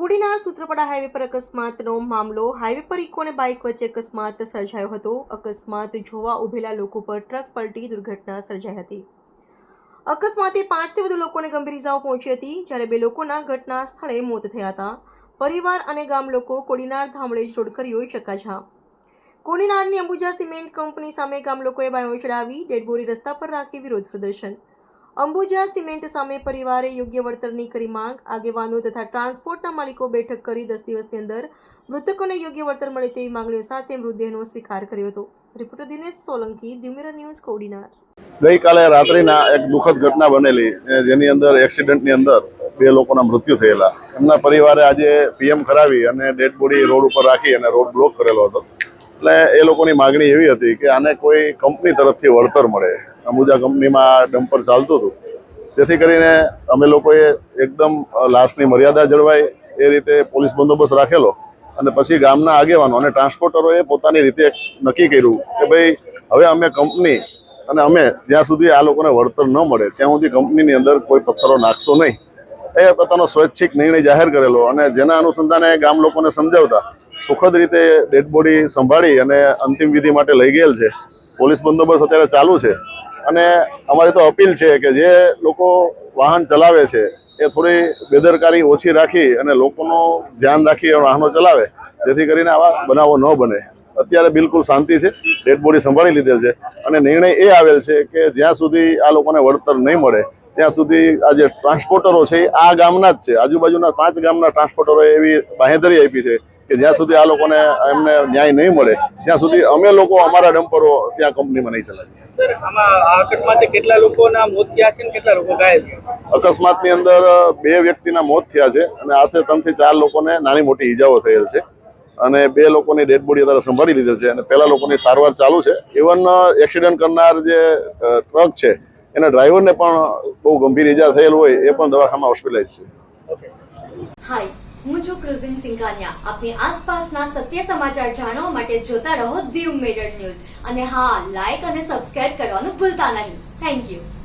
Kodinar Sutrapada highway પર અકસ્માતનો મામલો. હાઈવે પર ઇકો અને બાઇક વચ્ચે અકસ્માત સર્જાયો હતો. અકસ્માત જોવા ઉભેલા લોકો પર ટ્રક પલટી દુર્ઘટના સર્જાઈ હતી. અકસ્માતે 5થી વધુ લોકોને ગંભીર ઇજાઓ પહોંચી હતી, જ્યારે 2 લોકોના ઘટના સ્થળે મોત થયા હતા. પરિવાર અને ગામ લોકો કોડીનાર ધામળેજ રોડ કર્યો ચક્કાજામ. કોડીનારની અંબુજા સિમેન્ટ કંપની સામે ગામ લોકોએ બાયો ચડાવી ડેડ બોડી રસ્તા પર રાખી વિરોધ પ્રદર્શન. અંબુજા સિમેન્ટ સામે પરિવારે યોગ્ય વળતરની કરી માંગ. આગેવાનો તથા ટ્રાન્સપોર્ટના માલિકો બેઠક કરી 10 દિવસની અંદર મૃતકોને યોગ્ય વળતર મળે તેવી માંગણીઓ સાથે મૃતદેહનો સ્વીકાર કર્યો હતો. રિપોર્ટર દિનેશ સોલંકી, દિવ્યરા ન્યૂઝ, કોડીનાર. ગઈકાલે રાત્રિના એક દુઃખદ ઘટના બનેલી, જેની અંદર એક્સિડન્ટની અંદર 2 લોકોના મૃત્યુ થયેલા. એમના પરિવારે આજે પીએમ કરાવી અને ડેડ બોડી રોડ ઉપર રાખી અને રોડ બ્લોક કરેલો હતો. એટલે એ લોકોની માગણી એવી હતી કે આને કોઈ કંપની તરફથી વળતર મળે. અંબુજા કંપનીમાં ડમ્પર ચાલતું હતું, જેથી કરીને અમે લોકોએ એકદમ લાશની મર્યાદા જળવાય એ રીતે પોલીસ બંદોબસ્ત રાખેલો. અને પછી ગામના આગેવાનો અને ટ્રાન્સપોર્ટરોએ પોતાની રીતે નક્કી કર્યું કે ભાઈ હવે અમે કંપની અને અમે જ્યાં સુધી આ લોકોને વળતર ન મળે ત્યાં સુધી કંપનીની અંદર કોઈ પથ્થરો નાખશો નહીં. એ પોતાનો સ્વૈચ્છિક નિર્ણય જાહેર કરેલો. અને જેના અનુસંધાને ગામ લોકોને સમજાવતા સુખદ રીતે ડેડ બોડી સંભાળી અને અંતિમ વિધિ માટે લઈ ગયેલ છે. પોલીસ બંદોબસ્ત અત્યારે ચાલુ છે. અને અમારી તો અપીલ છે કે જે લોકો વાહન ચલાવે છે એ થોડી બેદરકારી ઓછી રાખી અને લોકોનું ધ્યાન રાખી વાહનો ચલાવે, જેથી કરીને આવા બનાવો ન બને. અત્યારે બિલકુલ શાંતિ છે, ડેડ બોડી સંભાળી લીધેલ છે. અને નિર્ણય એ આવેલ છે કે જ્યાં સુધી આ લોકોને વળતર નહીં મળે ત્યાં સુધી આ જે ટ્રાન્સપોર્ટરો છે એ આ ગામના જ છે, આજુબાજુના 5 ગામના ટ્રાન્સપોર્ટરોએ એવી બાંહેધરી આપી છે કે જ્યાં સુધી આ લોકોને એમને ન્યાય નહીં મળે ત્યાં સુધી અમે લોકો અમારા ડમ્પરો ત્યાં કંપનીમાં નહીં ચલાવીએ. સર, આમાં આ અકસ્માતે કેટલા લોકોના મોત થયા છે અને કેટલા લોકો ઘાયલ થયા? અકસ્માતની અંદર 2 વ્યક્તિના મોત થયા છે અને આશરે 3 થી 4 લોકોને નાની મોટી ઈજાઓ થયેલ છે. અને 2 લોકોની ડેડ બોડી અત્યારે સંભાળી લીધેલ છે અને પહેલા લોકોની સારવાર ચાલુ છે. ઇવન એક્સિડન્ટ કરનાર જે ટ્રક છે એના ડ્રાઈવરને પણ બહુ ગંભીર ઈજા થયેલ હોય એ પણ દવાખાનામાં હોસ્પિટલાઇઝ છે. હાય, હું છું ક્રુઝિન સિંઘાનિયા. આપની આસપાસના સત્ય સમાચાર જાણવા માટે જોતા રહો દીવ મિરર ન્યૂઝ. અને હા, લાઈક અને સબસ્ક્રાઇબ કરવાનું ભૂલતા નહીં. Thank you.